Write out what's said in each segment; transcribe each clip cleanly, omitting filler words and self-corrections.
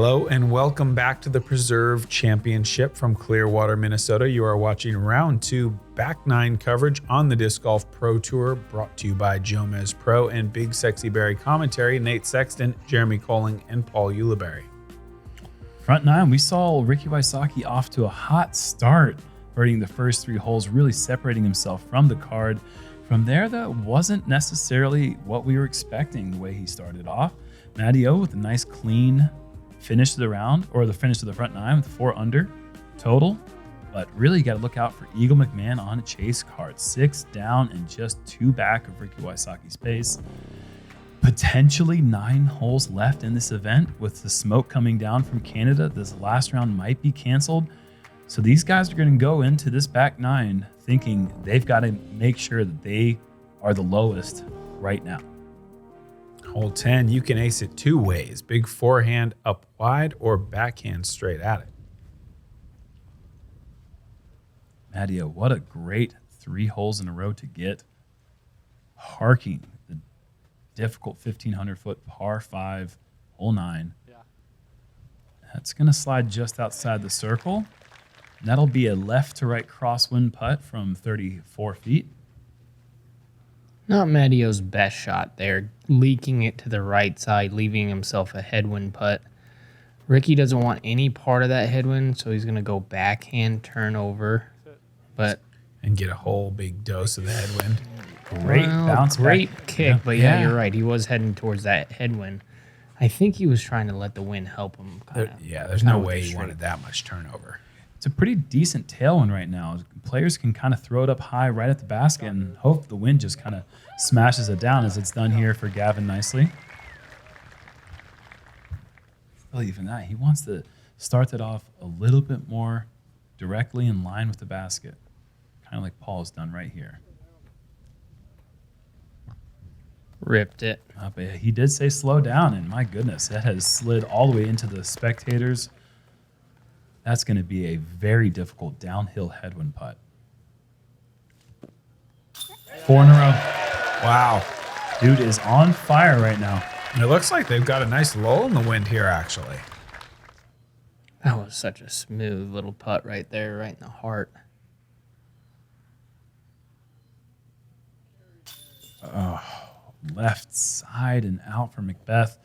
Hello and welcome back to the Preserve Championship from Clearwater, Minnesota. You are watching round 2 back 9 coverage on the Disc Golf Pro Tour, brought to you by JomezPro and BigSexyBarri commentary, Nate Sexton, Jeremy Koling, and Paul Ulibarri. Front 9, we saw Ricky Wysocki off to a hot start, birding the first 3 holes, really separating himself from the card. From there, that wasn't necessarily what we were expecting the way he started off. Matty O with a nice clean finish to the round, or the finish to the front 9 with 4 under total. But really, you got to look out for Eagle McMahon on a chase card. 6 down and just 2 back of Ricky Wysocki's pace. Potentially 9 holes left in this event. With the smoke coming down from Canada, this last round might be canceled. So these guys are going to go into this back 9 thinking they've got to make sure that they are the lowest right now. Hole 10, you can ace it 2 ways. Big forehand up wide or backhand straight at it. Matty O, what a great 3 holes in a row to get. Harking the difficult 1,500-foot par 5, hole 9. Yeah. That's going to slide just outside the circle. And that'll be a left to right crosswind putt from 34 feet. Not Matty O's best shot there, leaking it to the right side, leaving himself a headwind putt. Ricky doesn't want any part of that headwind, so he's going to go backhand turnover. And get a whole big dose of the headwind. Great bounce back. Great kick, but yeah, you're right. He was heading towards that headwind. I think he was trying to let the wind help him. There's no way he wanted that much turnover. It's a pretty decent tailwind right now. Players can kind of throw it up high right at the basket and hope the wind just kind of smashes it down, as it's done here for Gavin nicely. Well, even that, he wants to start that off a little bit more directly in line with the basket, kind of like Paul's done right here. Ripped it. But he did say slow down, and my goodness, that has slid all the way into the spectators. That's going to be a very difficult downhill headwind putt. 4 in a row. Wow. Dude is on fire right now. And it looks like they've got a nice lull in the wind here, actually. That was such a smooth little putt right there, right in the heart. Oh, left side and out for McBeth.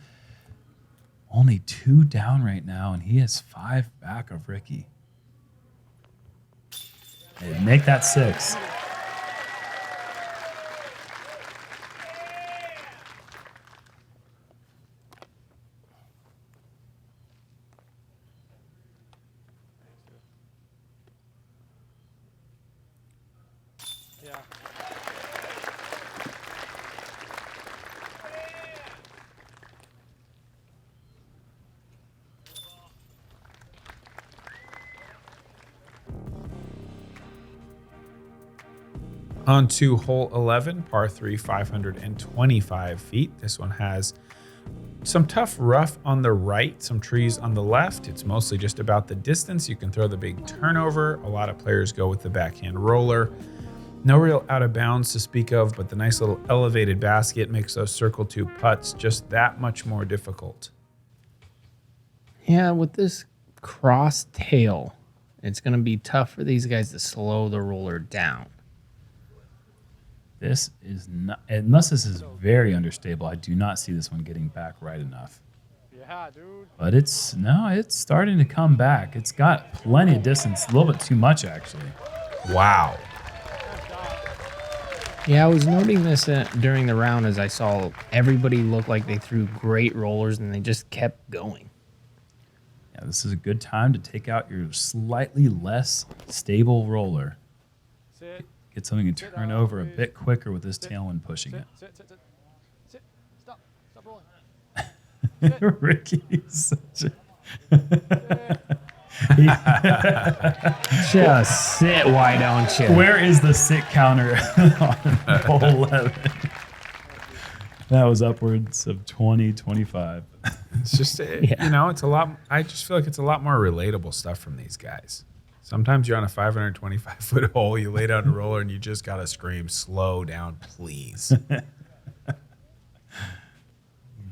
Only 2 down right now, and he has 5 back of Ricky. Hey, make that 6. On to hole 11, par 3, 525 feet. This one has some tough rough on the right, some trees on the left. It's mostly just about the distance. You can throw the big turnover. A lot of players go with the backhand roller. No real out of bounds to speak of, but the nice little elevated basket makes those circle 2 putts just that much more difficult. Yeah, with this cross tail, it's going to be tough for these guys to slow the roller down. This is not, unless this is very understable, I do not see this one getting back right enough. Yeah, dude. But it's starting to come back. It's got plenty of distance, a little bit too much, actually. Wow. Yeah, I was noting this during the round as I saw everybody look like they threw great rollers and they just kept going. Yeah, this is a good time to take out your slightly less stable roller. Sit. Get something to turn over a bit quicker with this tailwind pushing it. Sit. Stop rolling. Ricky's such Just sit, why don't you? Where is the sit counter on hole 11? That was upwards of 20, 25. It's just, it's a lot. I just feel like it's a lot more relatable stuff from these guys. Sometimes you're on a 525-foot hole, you lay down a roller, and you just got to scream, slow down, please.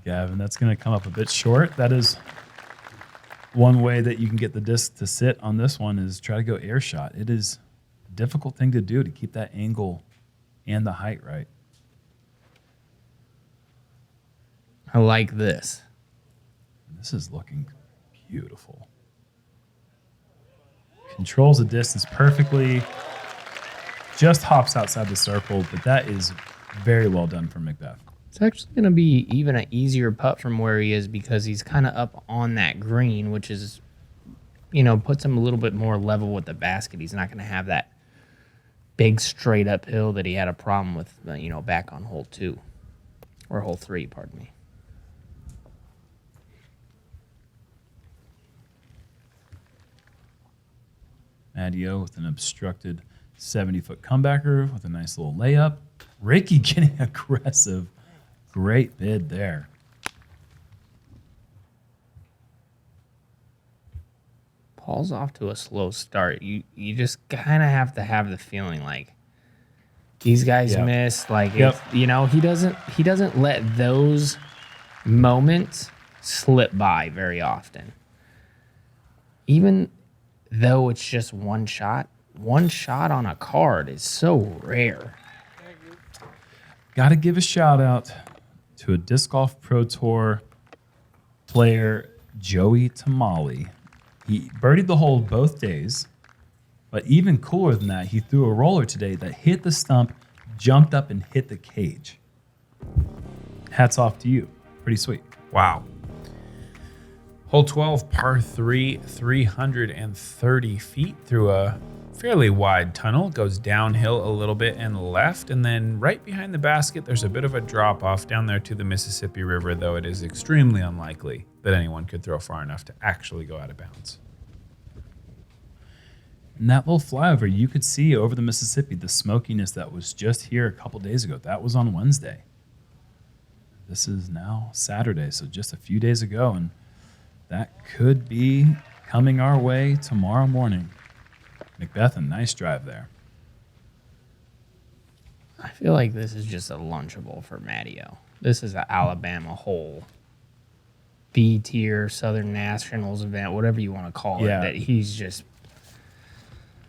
Gavin, that's going to come up a bit short. That is One way that you can get the disc to sit on this one is try to go air shot. It is a difficult thing to do to keep that angle and the height right. I like this. This is looking beautiful. Controls the distance perfectly. Just hops outside the circle, but that is very well done from McBeth. It's actually going to be even an easier putt from where he is because he's kind of up on that green, which is, you know, puts him a little bit more level with the basket. He's not going to have that big straight uphill that he had a problem with, you know, back on hole 2 or hole 3, pardon me. Matteo with an obstructed 70-foot comebacker with a nice little layup. Ricky getting aggressive. Great bid there. Paul's off to a slow start. You just kind of have to have the feeling like these guys miss. Like if, you know, he doesn't let those moments slip by very often. Even though it's just one shot on a card is so rare. Got to give a shout out to a Disc Golf Pro Tour player, Joey Tamale. He birdied the hole both days, but even cooler than that, he threw a roller today that hit the stump, jumped up, and hit the cage. Hats off to you. Pretty sweet. Wow. Hole 12, par 3, 330 feet through a fairly wide tunnel. Goes downhill a little bit and left, and then right behind the basket, there's a bit of a drop off down there to the Mississippi River, though it is extremely unlikely that anyone could throw far enough to actually go out of bounds. And that little flyover, you could see over the Mississippi the smokiness that was just here a couple days ago. That was on Wednesday. This is now Saturday, so just a few days ago, and that could be coming our way tomorrow morning. McBeth, a nice drive there. I feel like this is just a lunchable for Matteo. This is an Alabama hole. B tier, Southern Nationals event, whatever you want to call it. That he's just...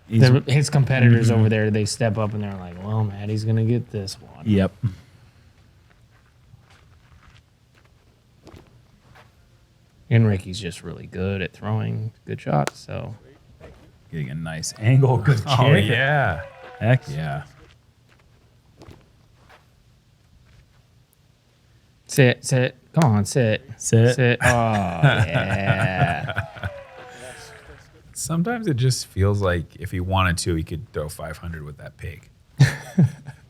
his competitors over there, they step up and they're like, well, Maddie's going to get this one. Yep. And Ricky's just really good at throwing good shots, so... Getting a nice angle, good kick. Oh, yeah. Heck yeah. Sit. Come on, sit. Sit. Oh, yeah. Sometimes it just feels like if he wanted to, he could throw 500 with that pig. I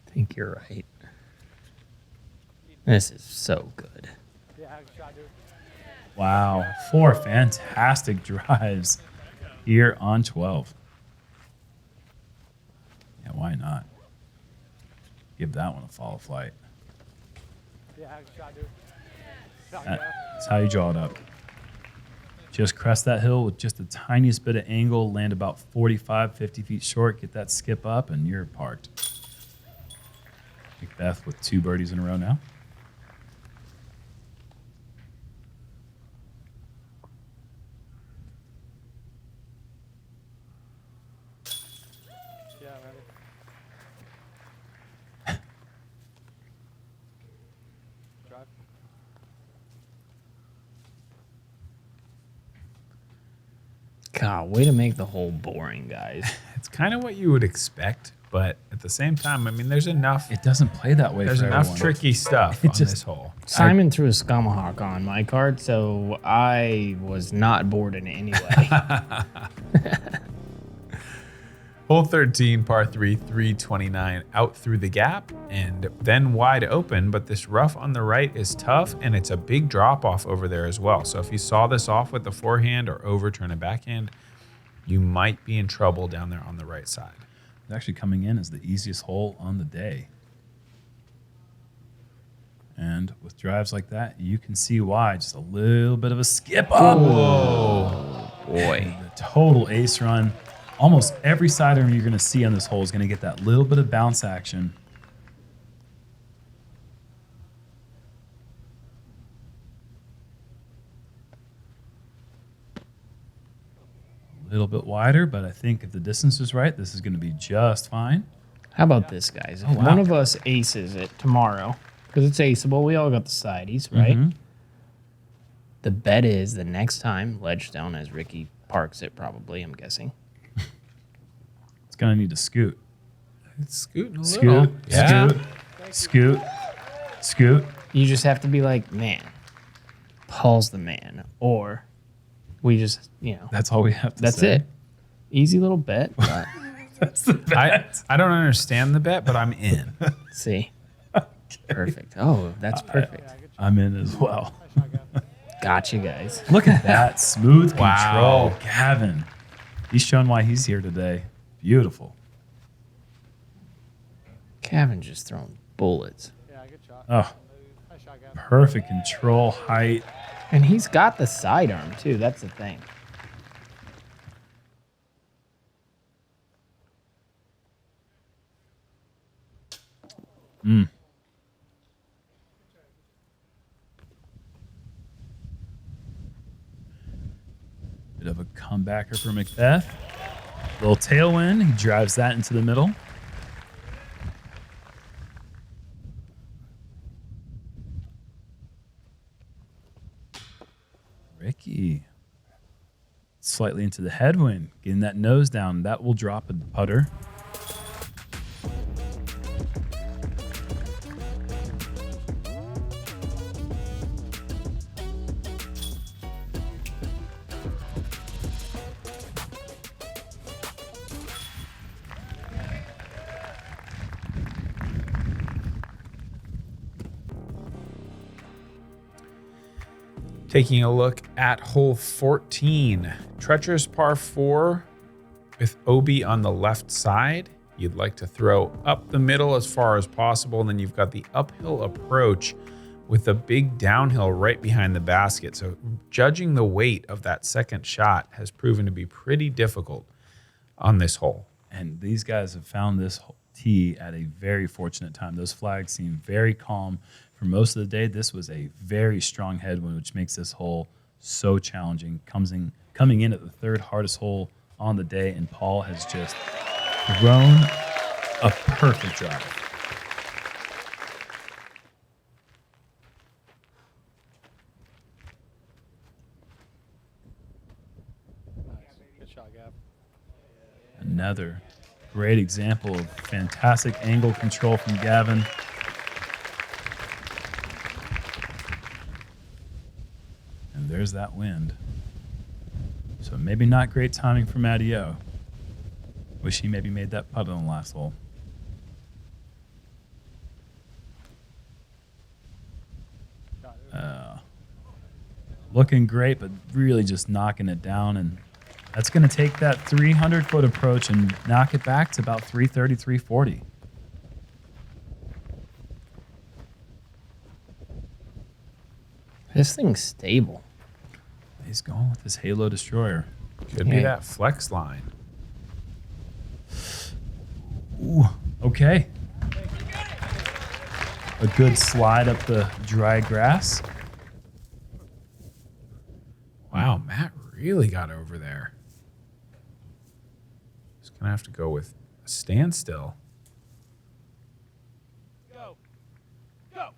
think you're right. This is so good. Yeah, good shot, dude. Wow. 4 fantastic drives here on 12. Yeah, why not? Give that one a follow flight. Yeah, good shot, dude. That's how you draw it up. Just crest that hill with just the tiniest bit of angle, land about 45, 50 feet short, get that skip up, and you're parked. McBeth with 2 birdies in a row now. Yeah, man. Drive. God, way to make the hole boring, guys. It's kind of what you would expect, but at the same time, I mean, there's enough. It doesn't play that way There's for enough everyone. tricky stuff on this hole. Simon threw a Scumahawk on my card, so I was not bored in any way. Hole 13, par 3, 329, out through the gap and then wide open, but this rough on the right is tough and it's a big drop off over there as well. So if you saw this off with the forehand or overturn a backhand, you might be in trouble down there on the right side. It's actually coming in as the easiest hole on the day. And with drives like that, you can see why. Just a little bit of a skip up. Whoa, boy. The total ace run. Almost every side iron you're going to see on this hole is going to get that little bit of bounce action. little bit wider, but I think if the distance is right, this is going to be just fine. How about this, guys? If Oh, wow. one of us aces it tomorrow, because it's aceable, we all got the sideys, right? Mhm. The bet is the next time, ledge down as Ricky parks it, probably, I'm guessing. It's going to need to scoot. It's scooting a little. Scoot, Yeah. scoot, scoot. You just have to be like, man, Paul's the man. Or we just, That's all we have to that's say. it. Easy little bet, but That's the bet. I don't understand the bet, but I'm in. see. Perfect. Oh, that's perfect. I'm in as well. Nice shot, Gavin. Gotcha, guys. Look at that smooth Wow. control. Gavin. He's shown why he's here today. Beautiful. Gavin just throwing bullets. Yeah, good shot. Oh, Nice shot, Gavin. perfect control, height. And he's got the sidearm, too. That's the thing. Bit of a comebacker for McBeth. Little tailwind. He drives that into the middle. Ricky. Slightly into the headwind. Getting that nose down. That will drop a putter. Taking a look at hole 14. Treacherous par 4 with OB on the left side. You'd like to throw up the middle as far as possible, and then you've got the uphill approach with a big downhill right behind the basket. So judging the weight of that second shot has proven to be pretty difficult on this hole. And these guys have found this tee at a very fortunate time. Those flags seem very calm. For most of the day, this was a very strong headwind, which makes this hole so challenging. Coming in at the third hardest hole on the day, and Paul has just thrown a perfect drive. Nice. Good shot, Gav. Another great example of fantastic angle control from Gavin. And there's that wind. So maybe not great timing for Matteo. Wish he maybe made that putt on the last hole. Shot, dude. Looking great, but really just knocking it down. And that's going to take that 300-foot approach and knock it back to about 330, 340. This thing's stable. He's going with his Halo Destroyer. Could be Yeah. that flex line. Ooh, okay. A good slide up the dry grass. Wow, Matt really got over there. Just gonna have to go with a standstill. Go. Go.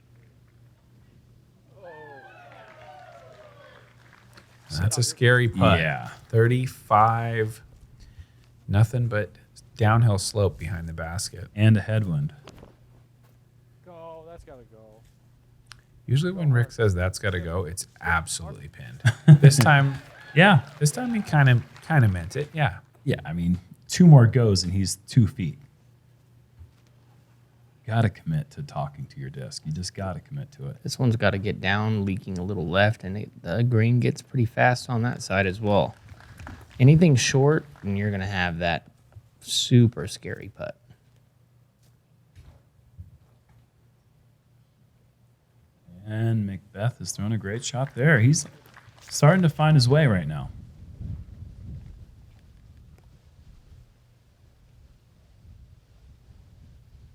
That's a scary putt. Yeah. 35, nothing but downhill slope behind the basket. And a headwind. Go. That's got to go. Usually when Rick says that's got to go, it's absolutely pinned. This time Yeah. he kind of meant it. Yeah. Yeah, I mean, 2 more goes and he's 2 feet. Got to commit to talking to your disc. You just got to commit to it. This one's got to get down, leaking a little left, and the green gets pretty fast on that side as well. Anything short, and you're going to have that super scary putt. And McBeth is throwing a great shot there. He's starting to find his way right now.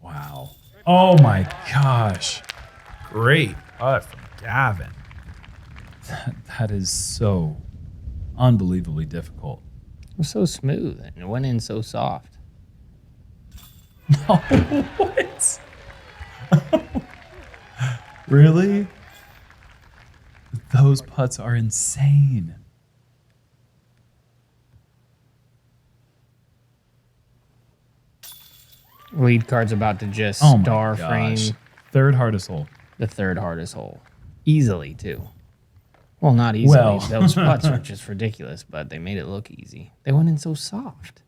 Wow. Oh my gosh. Great putt from Gavin. That is so unbelievably difficult. was so smooth and it went in so soft. No, what? Really? Those putts are insane. Lead card's about to just Oh my star gosh. frame Third hardest hole. the third hardest hole. Easily, too. Well, not easily. Well. Those putts are just ridiculous, but they made it look easy. They went in so soft.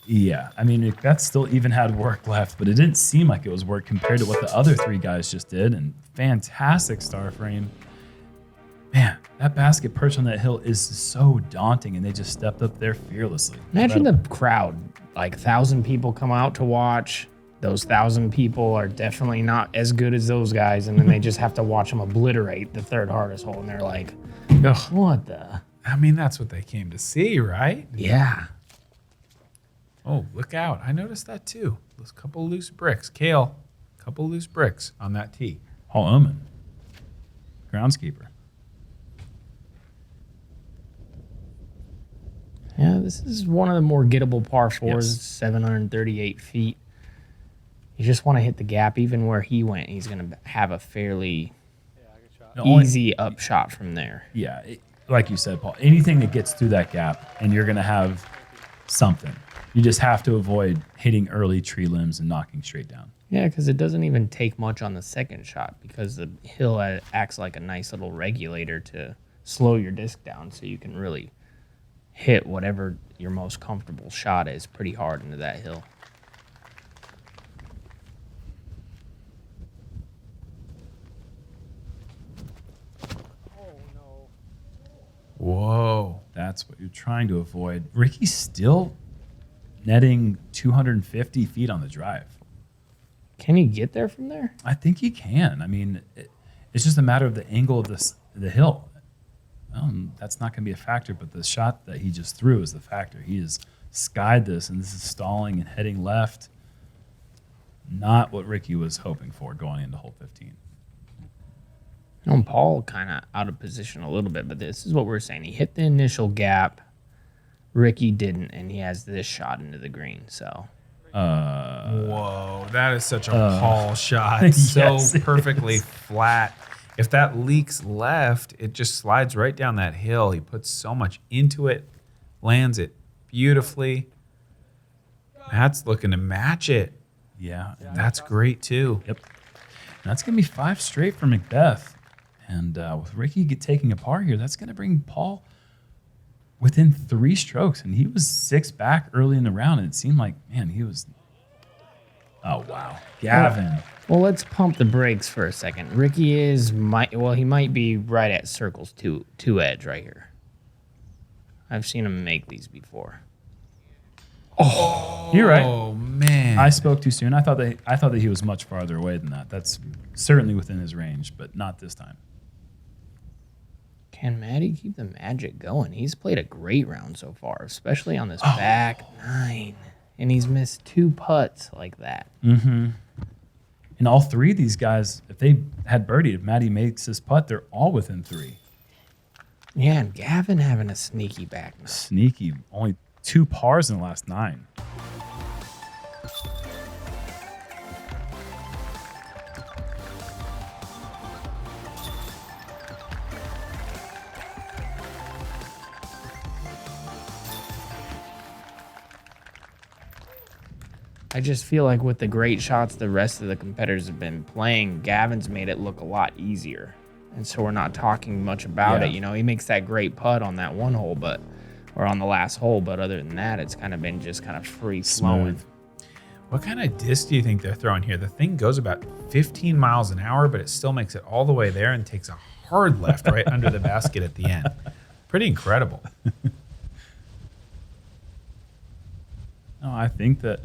Yeah, I mean, that still even had work left, but it didn't seem like it was work compared to what the other three guys just did. And fantastic star frame. Man, that basket perch on that hill is so daunting, and they just stepped up there fearlessly. Imagine Incredible. the crowd. Like 1,000 people come out to watch. Those 1,000 people are definitely not as good as those guys, and then they just have to watch them obliterate the third hardest hole, and they're like, Ugh. what the? I mean, that's what they came to see, right? Yeah. Oh, look out. I noticed that too. Those couple loose bricks. Kale, couple loose bricks on that tee. Paul Oman, groundskeeper. Yeah, this is one of the more gettable par fours, Yes. 738 feet. You just want to hit the gap. Even where he went, he's going to have a fairly Yeah, good shot. The only- easy up shot from there. Yeah, like you said, Paul, anything that gets through that gap, and you're going to have something. You just have to avoid hitting early tree limbs and knocking straight down. Yeah, because it doesn't even take much on the second shot because the hill acts like a nice little regulator to slow your disc down so you can really hit whatever your most comfortable shot is pretty hard into that hill. Oh, no. Whoa. That's what you're trying to avoid. Ricky's still netting 250 feet on the drive. Can he get there from there? I think he can. I mean, it's just a matter of the angle of the hill. That's not going to be a factor, but the shot that he just threw is the factor. He has skied this, and this is stalling and heading left. Not what Ricky was hoping for going into hole 15. Paul kind of out of position a little bit, but this is what we're saying. He hit the initial gap. Ricky didn't, and he has this shot into the green. So Whoa. That is such a Paul shot. So Yes, it perfectly is. flat. If that leaks left, it just slides right down that hill. He puts so much into it, lands it beautifully. That's looking to match it. Yeah. That's great too. Yep. And that's going to be 5 straight for McBeth. And with Ricky taking a par here, that's going to bring Paul within 3 strokes. And he was 6 back early in the round. And it seemed like, man, he was. Oh, wow. Gavin. well, let's pump the brakes for a second. Ricky he might be right at circles two edge right here. I've seen him make these before. You're right. Oh man. I spoke too soon. I thought that he was much farther away than that. That's certainly within his range, but not this time. Can Maddie keep the magic going? He's played a great round so far, especially on this back 9. And he's missed 2 putts like that. And all 3 of these guys, if they had birdied, if Matty makes his putt, they're all within 3. Yeah, and Gavin having a sneaky back 9. Sneaky. Only 2 pars in the last 9. I just feel like with the great shots the rest of the competitors have been playing, Gavin's made it look a lot easier. And so we're not talking much about Yeah. it. You know, he makes that great putt on that one hole, or on the last hole, but other than that, it's kind of been just kind of free flowing. Smooth. What kind of disc do you think they're throwing here? The thing goes about 15 miles an hour, but it still makes it all the way there and takes a hard left right under the basket at the end. Pretty incredible. No, I think that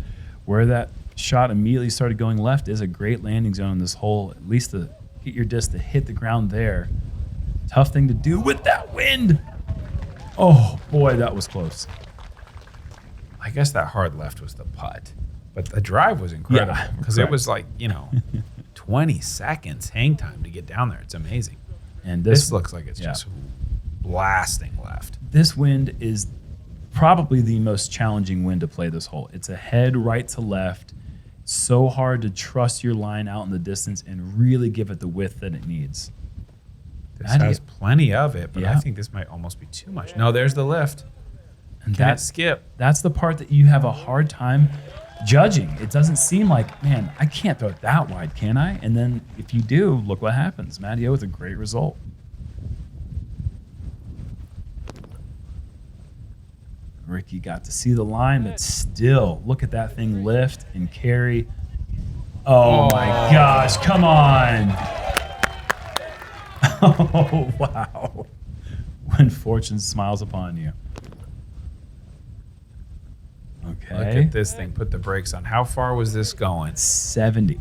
where that shot immediately started going left is a great landing zone in this hole, at least to get your disc to hit the ground there. Tough thing to do with that wind. Oh, boy, that was close. I guess that hard left was the putt, but the drive was incredible Yeah, because it correct. was like, 20 seconds hang time to get down there. It's amazing. And This looks like it's yeah. just blasting left. This wind is probably the most challenging wind to play this hole. It's a head right to left. So hard to trust your line out in the distance and really give it the width that it needs. This has plenty of it, but I Yeah. think this might almost be too much. No, there's the lift. And Can it that's skip? That's the part that you have a hard time judging. It doesn't seem like, man, I can't throw it that wide, can I? And then if you do, look what happens. Matteo with a great result. Ricky got to see the line, but still, look at that thing lift and carry. Oh my gosh, come on. Oh, wow. When fortune smiles upon you. Okay. Look at this thing. Put the brakes on. How far was this going? 70.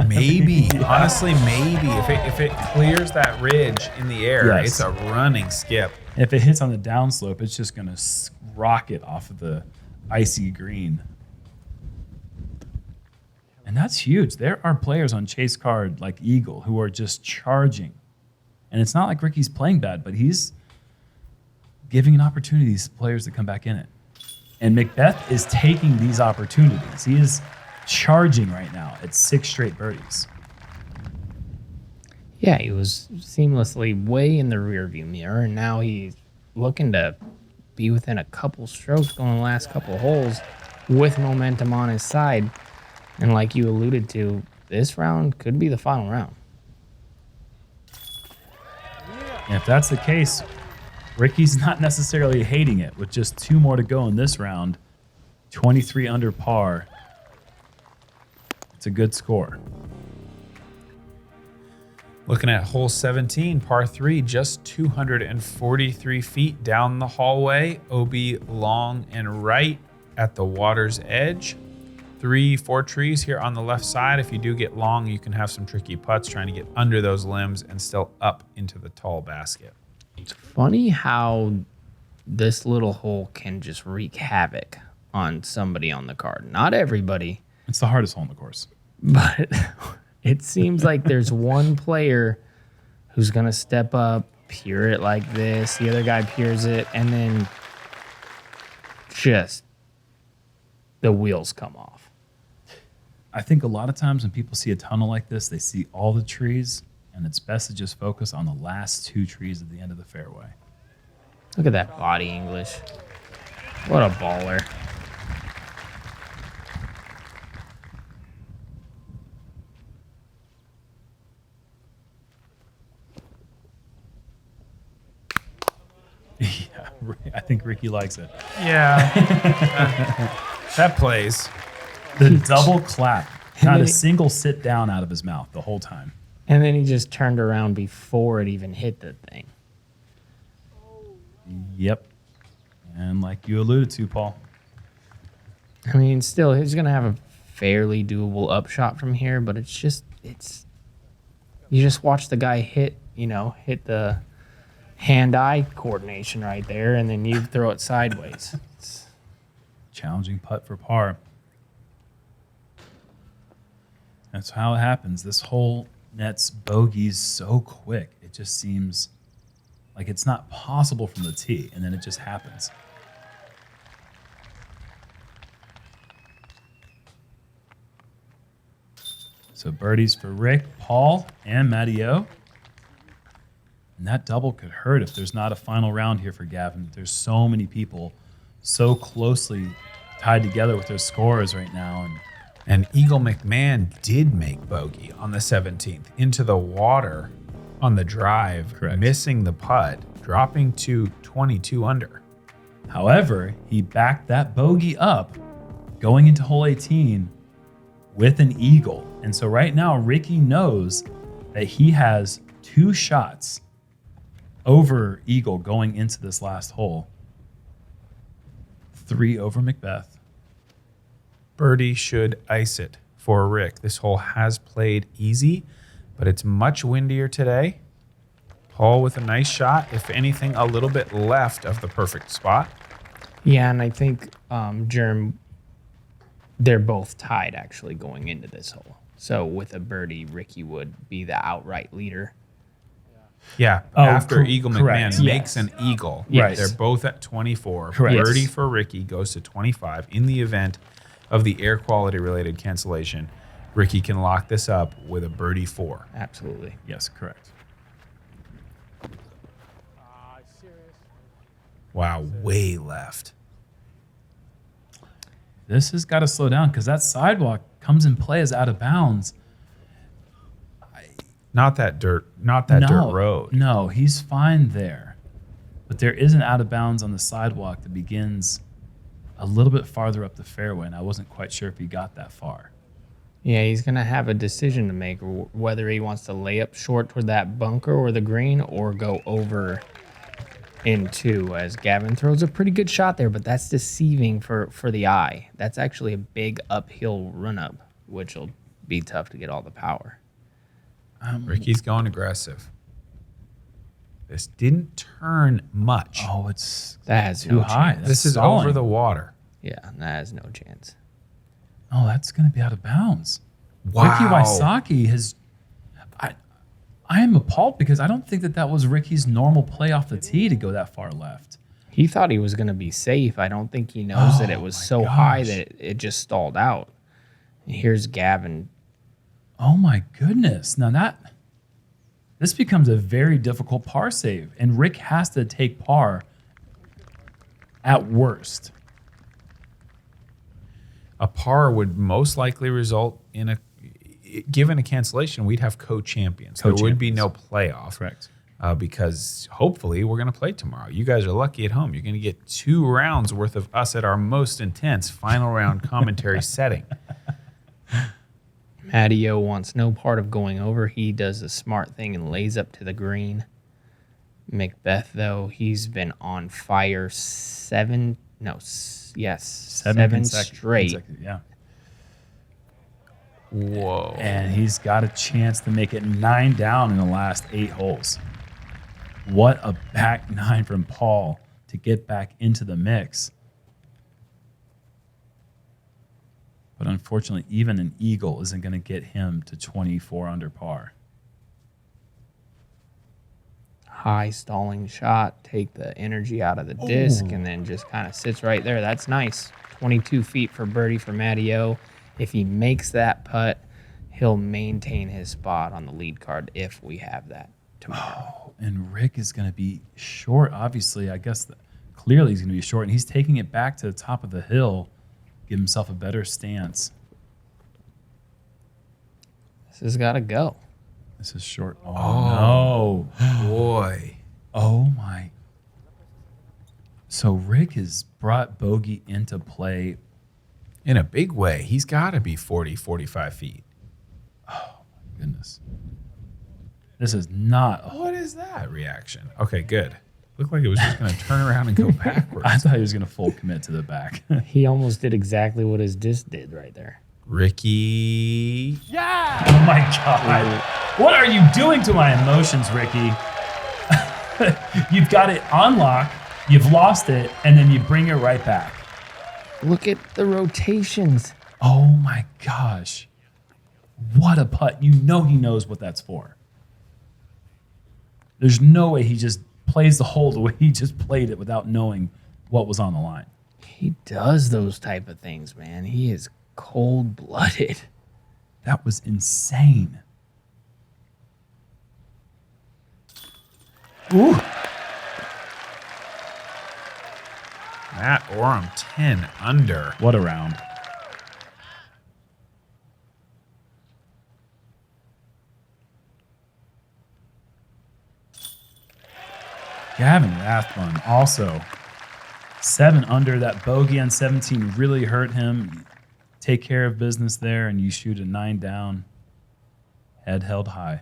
Maybe. Honestly, maybe. If it clears that ridge in the air, Yes. it's a running skip. If it hits on the downslope, it's just going to rocket off of the icy green. And that's huge. There are players on chase card like Eagle who are just charging. And it's not like Ricky's playing bad, but he's giving an opportunity to these players to come back in it. And McBeth is taking these opportunities. He is charging right now at 6 straight birdies. Yeah, he was seamlessly way in the rearview mirror, and now he's looking to be within a couple strokes going the last couple holes with momentum on his side. And like you alluded to, this round could be the final round. And if that's the case, Ricky's not necessarily hating it with just 2 more to go in this round. 23 under par. It's a good score. Looking at hole 17, par 3, just 243 feet down the hallway. OB long and right at the water's edge. 3-4 trees here on the left side. If you do get long, you can have some tricky putts trying to get under those limbs and still up into the tall basket. It's funny how this little hole can just wreak havoc on somebody on the card. Not everybody, It's the hardest hole in the course. but it seems like there's one player who's going to step up, peer it like this. The other guy peers it, and then just the wheels come off. I think a lot of times when people see a tunnel like this, they see all the trees, and it's best to just focus on the last 2 trees at the end of the fairway. Look at that body English. What a baller. Yeah, I think Ricky likes it. Yeah. That plays. The double clap. Not a single sit down out of his mouth the whole time. And then he just turned around before it even hit the thing. Yep. And like you alluded to, Paul. I mean, still, he's going to have a fairly doable upshot from here, but you just watch the guy hit the hand-eye coordination right there, and then you throw it sideways. Challenging putt for par. That's how it happens. This hole nets bogeys so quick. It just seems like it's not possible from the tee, and then it just happens. So birdies for Rick, Paul, and Matteo. And that double could hurt if there's not a final round here for Gavin. There's so many people so closely tied together with their scores right now. And Eagle McMahon did make bogey on the 17th into the water on the drive, Correct. Missing the putt, dropping to 22 under. However, he backed that bogey up going into hole 18 with an eagle. And so right now, Ricky knows that he has 2 shots over eagle going into this last hole. 3 over McBeth. Birdie should ice it for Rick. This hole has played easy, but it's much windier today. Paul with a nice shot, if anything, a little bit left of the perfect spot. Yeah, and I think Jerm, they're both tied actually going into this hole. So with a birdie, Ricky would be the outright leader. Yeah, Oh, after Eagle correct. McMahon Yes. makes an eagle, Yes. they're both at 24. Correct. Birdie Yes. for Ricky goes to 25. In the event of the air quality related cancellation, Ricky can lock this up with a birdie 4. Absolutely. Yes, correct. Serious. Wow, way left. This has got to slow down because that sidewalk comes in play as out of bounds. Not that dirt dirt road. No, he's fine there. But there is an out of bounds on the sidewalk that begins a little bit farther up the fairway, and I wasn't quite sure if he got that far. Yeah, he's going to have a decision to make whether he wants to lay up short toward that bunker or the green or go over into, as Gavin throws a pretty good shot there, but that's deceiving for the eye. That's actually a big uphill run up, which will be tough to get all the power. Ricky's going aggressive. This didn't turn much. Oh, it's That has too no high. chance. That's This is stalling. over the water. Yeah, that has no chance. Oh, that's going to be out of bounds. Wow. Ricky Wysocki has. I am appalled because I don't think that was Ricky's normal play off the tee to go that far left. He thought he was going to be safe. I don't think he knows that it was so high gosh. that it just stalled out. And here's Gavin. Oh my goodness! Now this becomes a very difficult par save, and Rick has to take par at worst. A par would most likely result in a, given a cancellation, we'd have co-champions. There would be no playoff. Correct. Because hopefully we're going to play tomorrow. You guys are lucky at home. You're going to get 2 rounds worth of us at our most intense final round commentary setting. Matteo wants no part of going over. He does a smart thing and lays up to the green. McBeth, though, he's been on fire seven straight. Yeah. Whoa. And he's got a chance to make it 9 down in the last 8 holes. What a back 9 from Paul to get back into the mix. But unfortunately, even an eagle isn't going to get him to 24 under par. High stalling shot, take the energy out of the disc, and then just kind of sits right there. That's nice. 22 feet for birdie for Matteo. If he makes that putt, he'll maintain his spot on the lead card if we have that tomorrow. And Rick is going to be short, obviously. I guess clearly he's going to be short, and he's taking it back to the top of the hill, give himself a better stance. This has got to go. This is short. Oh, no. Boy. Oh, my. So Rick has brought bogey into play. In a big way. He's got to be 40, 45 feet. Goodness. This is not. What is that reaction? Okay, good. Looked like it was just going to turn around and go backwards. I thought he was going to full commit to the back. He almost did exactly what his disc did right there. Ricky. Yeah! Oh, my God. What are you doing to my emotions, Ricky? You've got it on lock, you've lost it, and then you bring it right back. Look at the rotations. Oh, my gosh. What a putt. You know he knows what that's for. There's no way he just plays the hole the way he just played it without knowing what was on the line. He does those type of things, man. He is cold-blooded. That was insane. Ooh. Matt Orum, 10 under. What a round. Gavin Rathbun also 7 under. That bogey on 17 really hurt him. Take care of business there, and you shoot a 9 down. Head held high.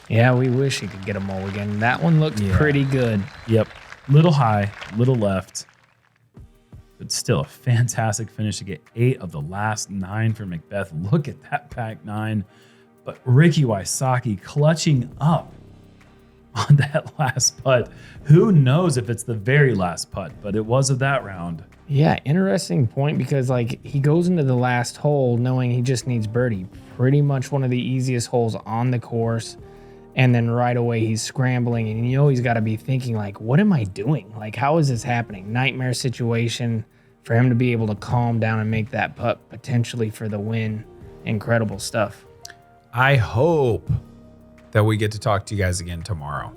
Yeah, we wish he could get a mulligan. That one looks pretty good. Yep. Little high, little left. But still a fantastic finish to get 8 of the last 9 for McBeth. Look at that pack 9. But Ricky Wysocki clutching up on that last putt. Who knows if it's the very last putt, but it was of that round. Yeah, interesting point, because like he goes into the last hole knowing he just needs birdie. Pretty much one of the easiest holes on the course. And then right away he's scrambling, and you know he's got to be thinking like, what am I doing? Like, how is this happening? Nightmare situation for him to be able to calm down and make that putt potentially for the win. Incredible stuff. I hope that we get to talk to you guys again tomorrow.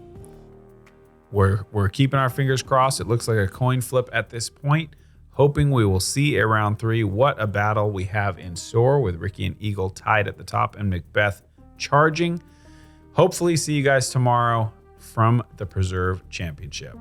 We're keeping our fingers crossed. It looks like a coin flip at this point. Hoping we will see at round 3 what a battle we have in store with Ricky and Eagle tied at the top and McBeth charging. Hopefully see you guys tomorrow from the Preserve Championship.